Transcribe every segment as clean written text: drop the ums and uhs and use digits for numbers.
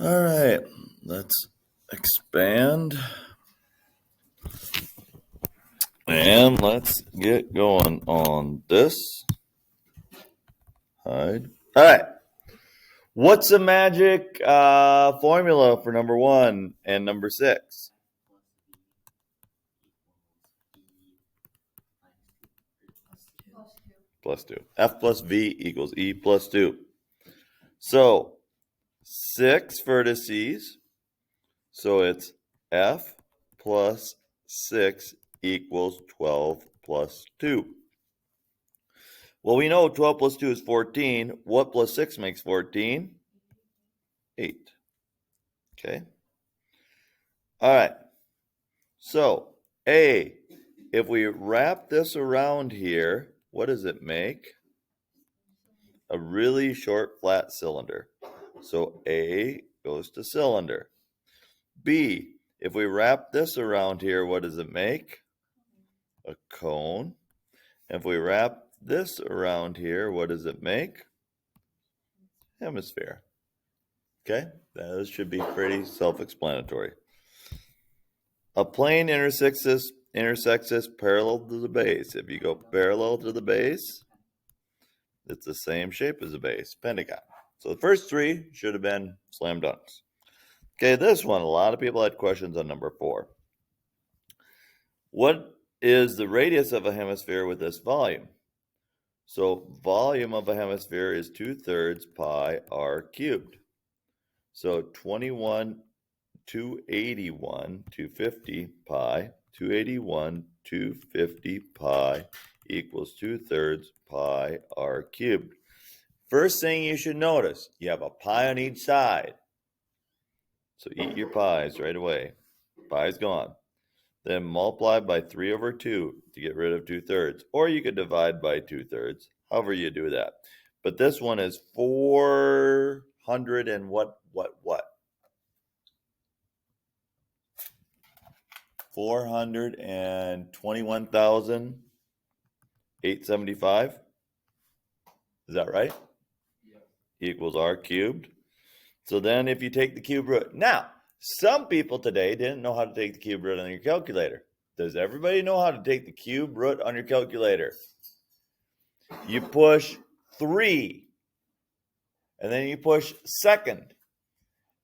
All right, let's expand and let's get going on this. Hide. All right. What's the magic formula for number 1 and number 6? Plus 2. F plus V equals E plus 2. So 6 vertices. So it's F plus 6 equals 12 plus 2. Well, we know 12 plus 2 is 14. What plus 6 makes 14? 8. Okay. All right. So, A, if we wrap this around here, what does it make? A really short flat cylinder. So A goes to cylinder. B, if we wrap this around here, what does it make? A cone. If we wrap this around here, what does it make? Hemisphere. Okay, those should be pretty self-explanatory. A plane intersects this parallel to the base. If you go parallel to the base, it's the same shape as the base, pentagon. So the first 3 should have been slam dunks. Okay, this one, a lot of people had questions on number 4. What is the radius of a hemisphere with this volume? So volume of a hemisphere is 2/3 pi r cubed. So 250 pi, 250 pi equals 2/3 pi r cubed. First thing you should notice, you have a pi on each side. So eat your pies right away. Pi's gone. Then multiply by 3/2 to get rid of 2/3. Or you could divide by 2/3, however you do that. But this one is 400 and what? 421,875. Is that right? Yep. Equals r cubed. So then if you take the cube root. Now, some people today didn't know how to take the cube root on your calculator. Does everybody know how to take the cube root on your calculator? You push 3. And then you push second.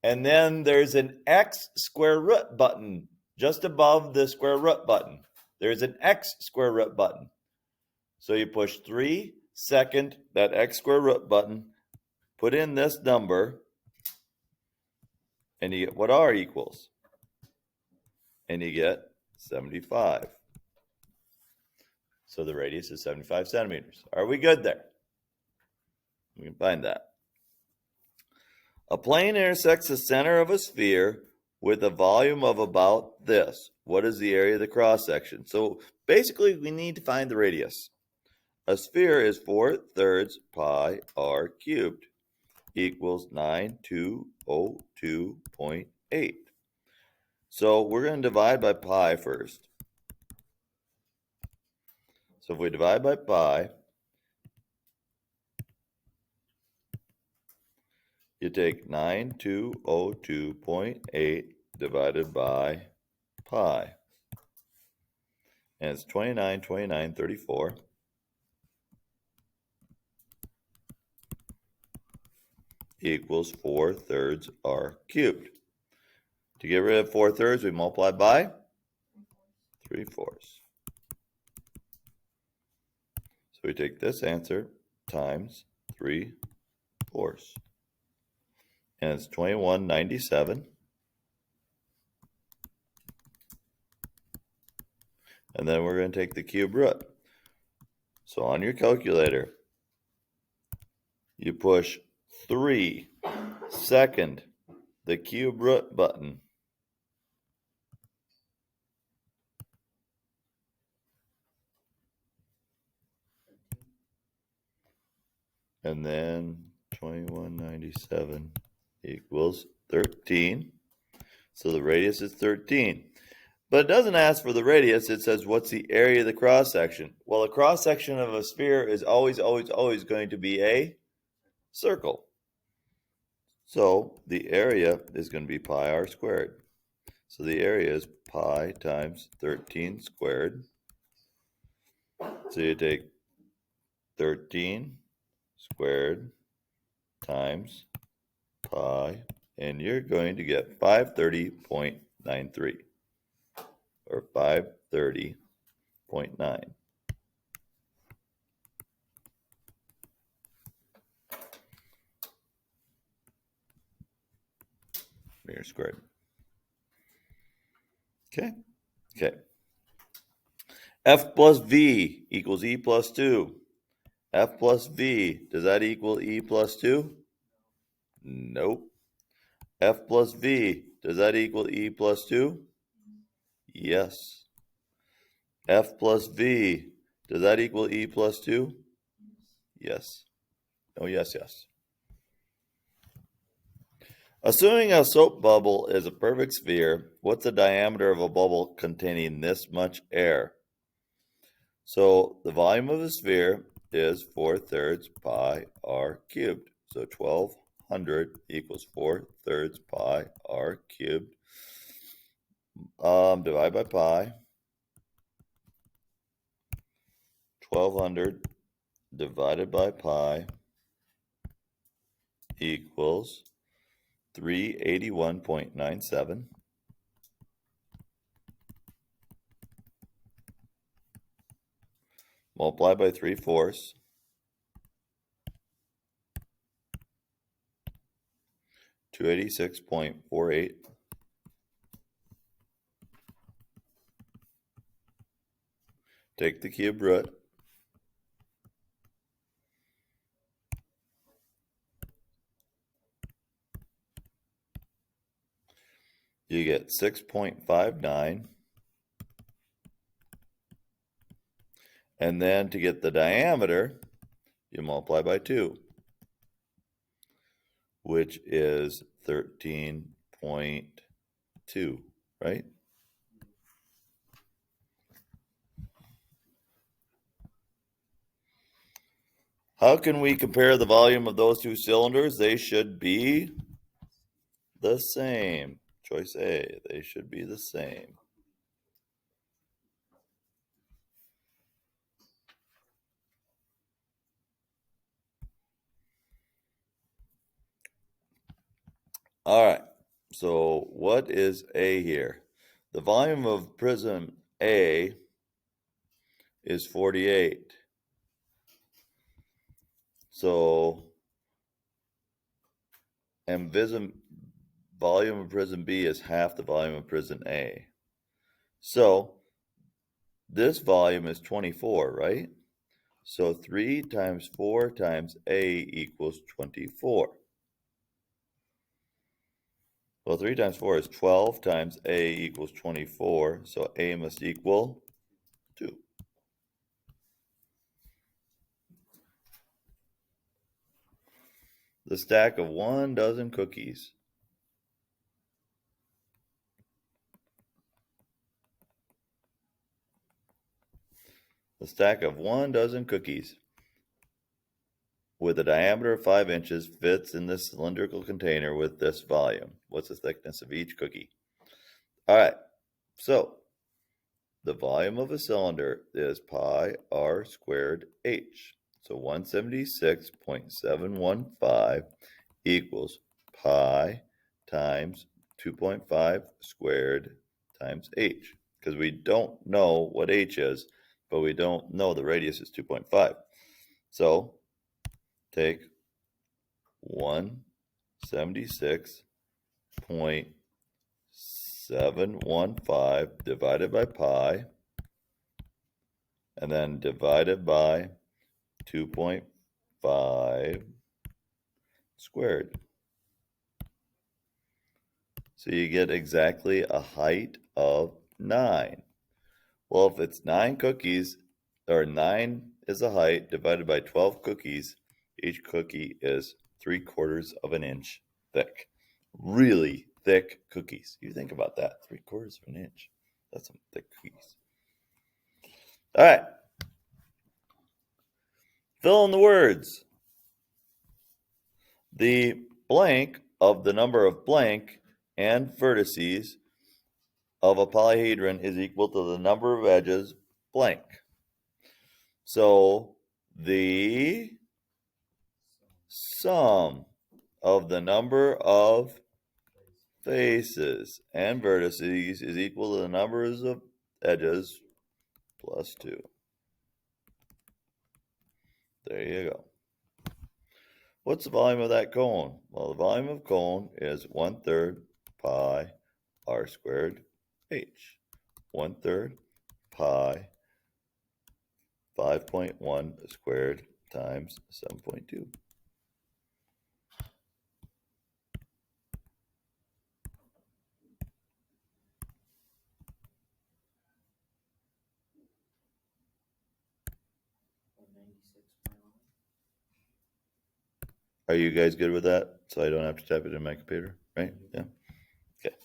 And then there's an x square root button just above the square root button. There's an x square root button. So you push 3, second, that x square root button, put in this number, and you get what r equals. And you get 75. So the radius is 75 centimeters. Are we good there? We can find that. A plane intersects the center of a sphere with a volume of about this. What is the area of the cross section? So basically we need to find the radius. A sphere is 4/3 pi r cubed equals 9202.8. So we're going to divide by pi first. So if we divide by pi, you take 9202.8 divided by pi. And it's 29,2934. Equals 4/3 r cubed. To get rid of 4/3, we multiply by 3/4. So we take this answer times 3/4. And it's 2197. And then we're going to take the cube root. So on your calculator, you push 3, second, the cube root button. And then 2197 equals 13. So the radius is 13. But it doesn't ask for the radius. It says, what's the area of the cross section? Well, the cross section of a sphere is always going to be a circle. So the area is going to be pi r squared. So the area is pi times 13 squared. So you take 13 squared times pi, and you're going to get 530.93, or 530.9 meters squared. Okay. F plus V equals E plus 2. F plus V, does that equal E plus 2? Nope. F plus V, does that equal E plus 2? Yes. F plus V, does that equal E plus 2? Yes. Oh, yes. Assuming a soap bubble is a perfect sphere, what's the diameter of a bubble containing this much air? So the volume of a sphere is 4/3 pi r cubed. So 1200 equals 4/3 pi r cubed. Divide by pi. 1200 divided by pi equals 381.97. Multiply by 3/4. 286.48. Take the cube root. You get 6.59. And then to get the diameter, you multiply by 2, which is 13.2, right? How can we compare the volume of those two cylinders? They should be the same. Choice A, they should be the same. All right, so what is A here? The volume of prism A is 48. So, and volume of prism B is half the volume of prism A. So, this volume is 24, right? So 3 times 4 times A equals 24. Well, 3 times 4 is 12 times A equals 24. So A must equal 2. The stack of 1 dozen cookies. The stack of 1 dozen cookies with a diameter of 5 inches fits in this cylindrical container with this volume. What's the thickness of each cookie? All right, so the volume of a cylinder is pi r squared h. So 176.715 equals pi times 2.5 squared times h. Because we don't know what h is, but we don't know the radius is 2.5. So take 176.715 divided by pi, and then divided by 2.5 squared. So you get exactly a height of 9. Well, if it's 9 cookies, or 9 is a height divided by 12 cookies, each cookie is 3/4 of an inch thick. Really thick cookies. You think about that, 3/4 of an inch. That's some thick cookies. All right. Fill in the words. The blank of the number of blank and vertices of a polyhedron is equal to the number of edges blank. So the sum of the number of faces and vertices is equal to the numbers of edges plus 2. There you go. What's the volume of that cone? Well, the volume of cone is 1/3 pi r squared h. 1/3 pi 5.1 squared times 7.2. Are you guys good with that? So I don't have to type it in my computer, right? Yeah. Okay.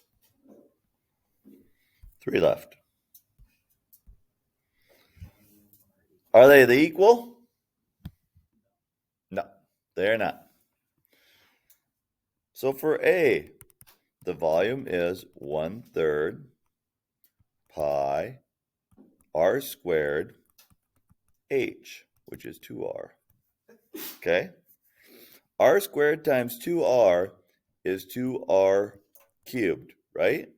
3 left. Are they the equal? No, they're not. So for A, the volume is 1/3 pi r squared h, which is 2r. Okay? R squared times 2r is 2r cubed, right?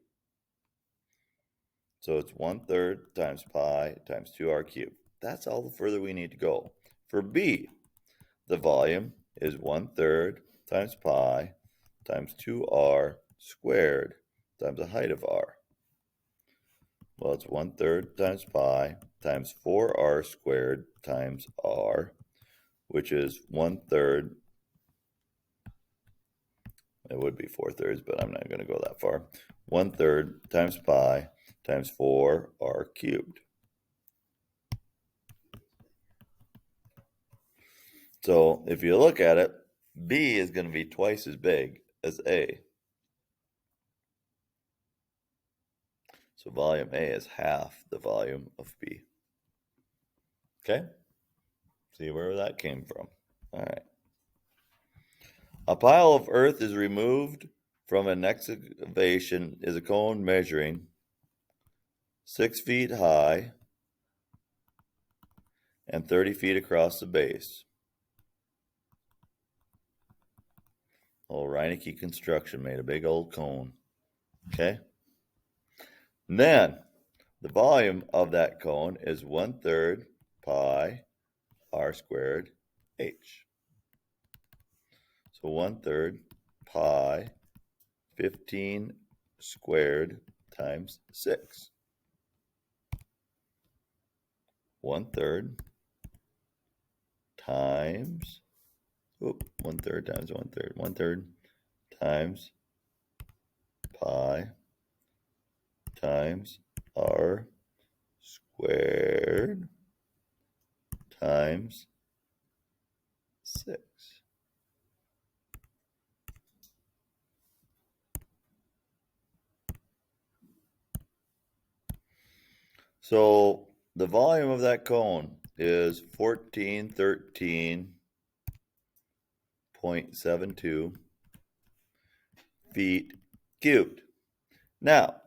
So it's 1/3 times pi times 2r cubed. That's all the further we need to go. For B, the volume is 1/3 times pi times 2r squared times the height of r. Well, it's 1/3 times pi times 4r squared times r, which is 1/3. It would be 4/3, but I'm not going to go that far. 1/3 times pi times 4r cubed. So if you look at it, B is going to be twice as big as A. So volume A is half the volume of B. Okay? See where that came from. All right. A pile of earth is removed from an excavation is a cone measuring 6 feet high and 30 feet across the base. Old Reineke Construction made a big old cone. Okay? And then the volume of that cone is 1/3 pi r squared h. So 1/3 pi 15 squared times 6. 1/3 times 1/3 times 1/3. 1/3 times pi times r squared times 6. So the volume of that cone is 1413.72 feet cubed. Now,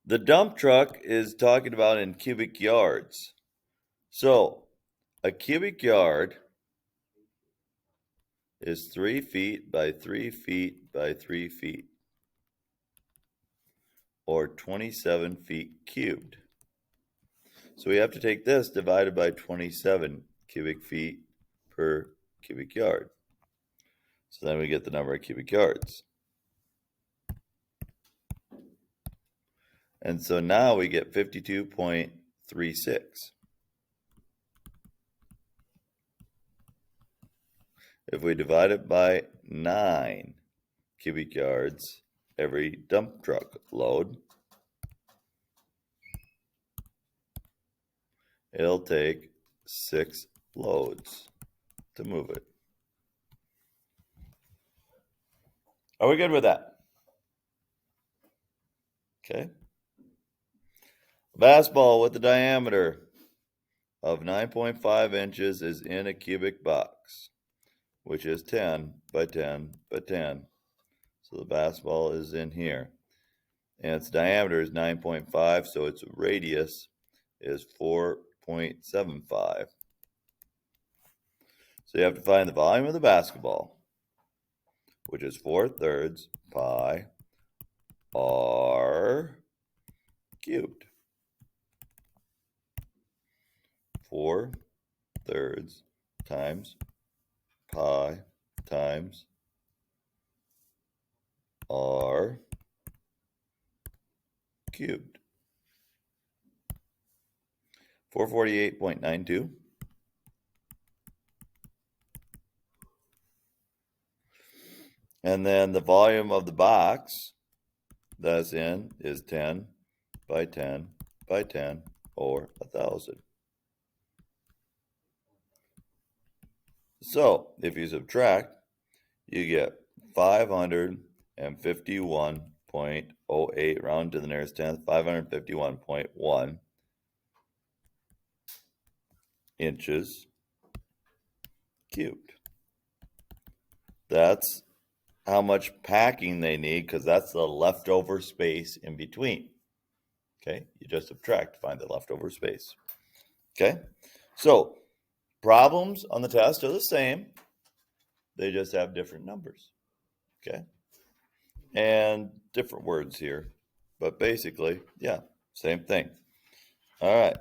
the dump truck is talking about in cubic yards. So a cubic yard is 3 feet by 3 feet by 3 feet, or 27 feet cubed. So we have to take this divided by 27 cubic feet per cubic yard. So then we get the number of cubic yards. And so now we get 52.36. If we divide it by 9 cubic yards every dump truck load, it'll take 6 loads to move it. Are we good with that? Okay. A basketball with a diameter of 9.5 inches is in a cubic box which is 10 by 10 by 10. So the basketball is in here. And its diameter is 9.5, so its radius is 4.75. So you have to find the volume of the basketball, which is 4/3 pi r cubed. 4/3 times pi times r cubed. 448.92. And then the volume of the box that's in is 10 by 10 by 10, or 1,000. So if you subtract, you get 551.08, round to the nearest tenth, 551.1 inches cubed. That's how much packing they need, because that's the leftover space in between. Okay, you just subtract to find the leftover space. Okay, so problems on the test are the same. They just have different numbers. Okay, and different words here, but basically, yeah, same thing. All right.